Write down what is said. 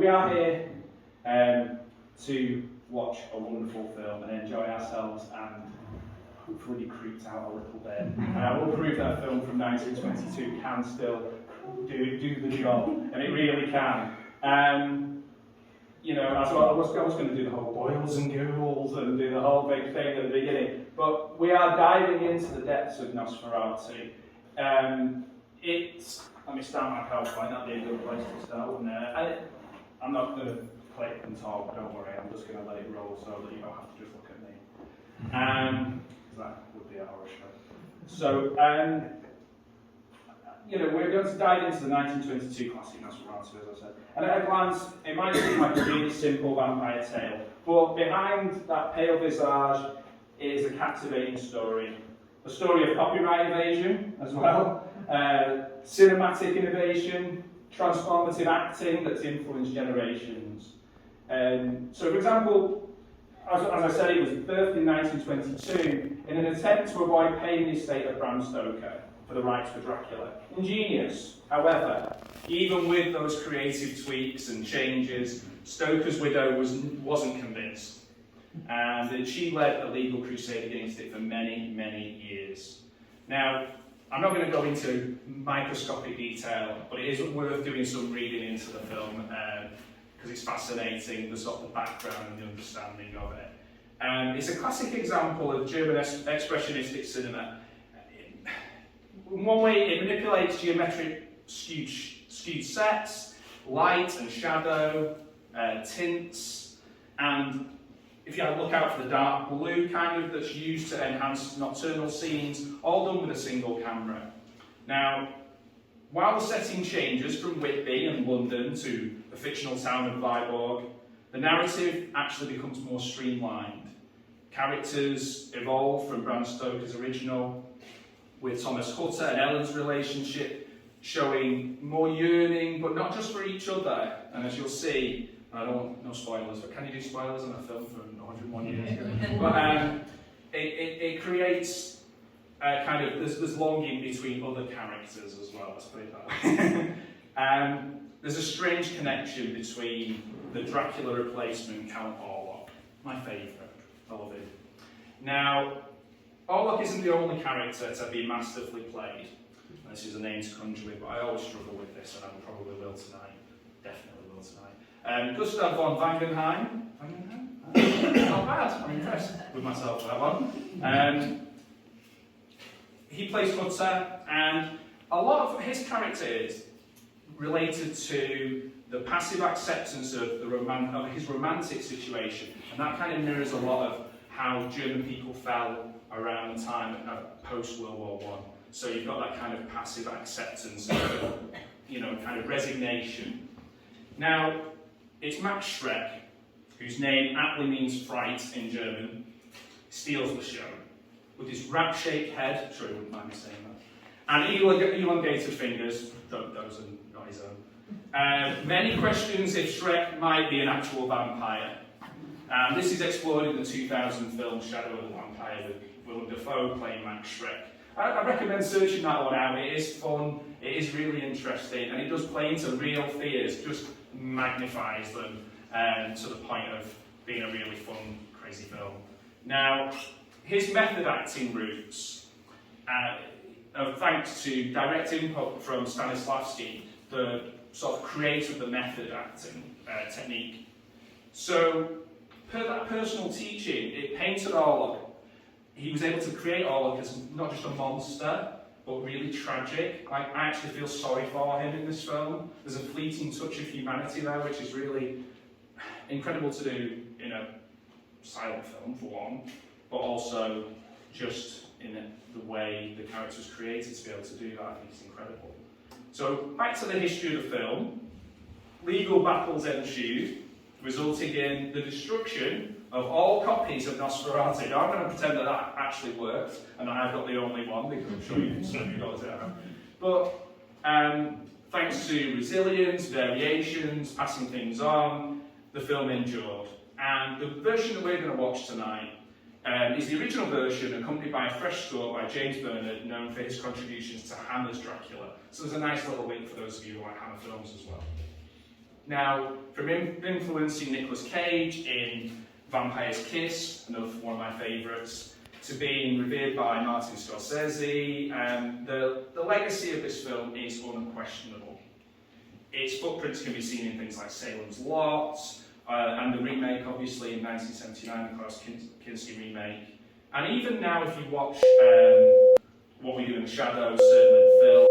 are here to watch a wonderful film and enjoy ourselves and hopefully be creeped out a little bit. And I will prove that a film from 1922 can still do the job, and it really can. You know, I was going to do the whole boils and ghouls and do the whole big thing at the beginning, but we are diving into the depths of Nosferatu. Let me start my PowerPoint, that'd be a good place to start, wouldn't it? I'm not going to click and talk, don't worry, I'm just going to let it roll so that you don't have to just look at me. That would be a horror show. So, you know, we're going to dive into the 1922 classic Nosferatu, as I said. And at a glance, it might seem like a really simple vampire tale, but behind that pale visage is a captivating story. A story of copyright evasion as well, cinematic innovation, transformative acting that's influenced generations. So, for example, as I said, it was birthed in 1922 in an attempt to avoid paying the estate of Bram Stoker for the rights for Dracula. Ingenious, however, even with those creative tweaks and changes, Stoker's widow wasn't convinced, and she led a legal crusade against it for many, many years. Now, I'm not going to go into microscopic detail, but it is worth doing some reading into the film because it's fascinating, the sort of background and the understanding of it. It's a classic example of German expressionistic cinema. In one way, it manipulates geometric skewed sets, light and shadow, tints, and if you look out for the dark blue kind of that's used to enhance nocturnal scenes, all done with a single camera. Now, while the setting changes from Whitby and London to the fictional town of Viborg, the narrative actually becomes more streamlined. Characters evolve from Bram Stoker's original, with Thomas Hutter and Ellen's relationship showing more yearning, but not just for each other. And as you'll see, I don't want no spoilers, but can you do spoilers on a film from 101 years ago? But it creates kind of, there's longing between other characters as well, let's put it that way. There's a strange connection between the Dracula replacement, Count Orlok, my favourite, I love him. Now, Orlok isn't the only character to be masterfully played. And this is a name to conjure with, but I always struggle with this, and I probably will tonight. Definitely will tonight. Gustav von Wangenheim. Not bad, I'm impressed with myself for that one. He plays Hutter, and a lot of his character is related to the passive acceptance of his romantic situation, and that kind of mirrors a lot of how German people felt around the time post-World War I. So you've got that kind of passive acceptance, you know, kind of resignation. Now, it's Max Schreck, whose name aptly means fright in German, steals the show. With his rat-shaped head, sure he wouldn't mind me saying that, and elongated fingers, those are not his own. Many questions if Schreck might be an actual vampire. This is explored in the 2000 film Shadow of the Vampire with Willem Dafoe playing Max Schreck. I recommend searching that one out. It is fun, it is really interesting, and it does play into real fears, just magnifies them to the point of being a really fun, crazy film. Now, his method acting roots are thanks to direct input from Stanislavski, the sort of creator of the method acting technique. So, per that personal teaching, it painted Orlok. He was able to create Orlok as not just a monster, but really tragic. I actually feel sorry for him in this film. There's a fleeting touch of humanity there, which is really incredible to do in a silent film, for one, but also just in the way the character was created to be able to do that. I think it's incredible. So, back to the history of the film. Legal battles ensued, resulting in the destruction of all copies of Nosferatu. Now, I'm going to pretend that actually worked, and that I've got the only one, because I'm sure some of you got it out. But thanks to resilience, variations, passing things on, the film endured. And the version that we're going to watch tonight is the original version, accompanied by a fresh score by James Bernard, known for his contributions to Hammer's Dracula. So there's a nice little link for those of you who like Hammer films as well. Now, from influencing Nicolas Cage in Vampire's Kiss, another one of my favourites, to being revered by Martin Scorsese, the legacy of this film is unquestionable. Its footprints can be seen in things like Salem's Lot, and the remake, obviously, in 1979, the Klaus Kinski remake. And even now, if you watch What We Do in the Shadows, Silent Film,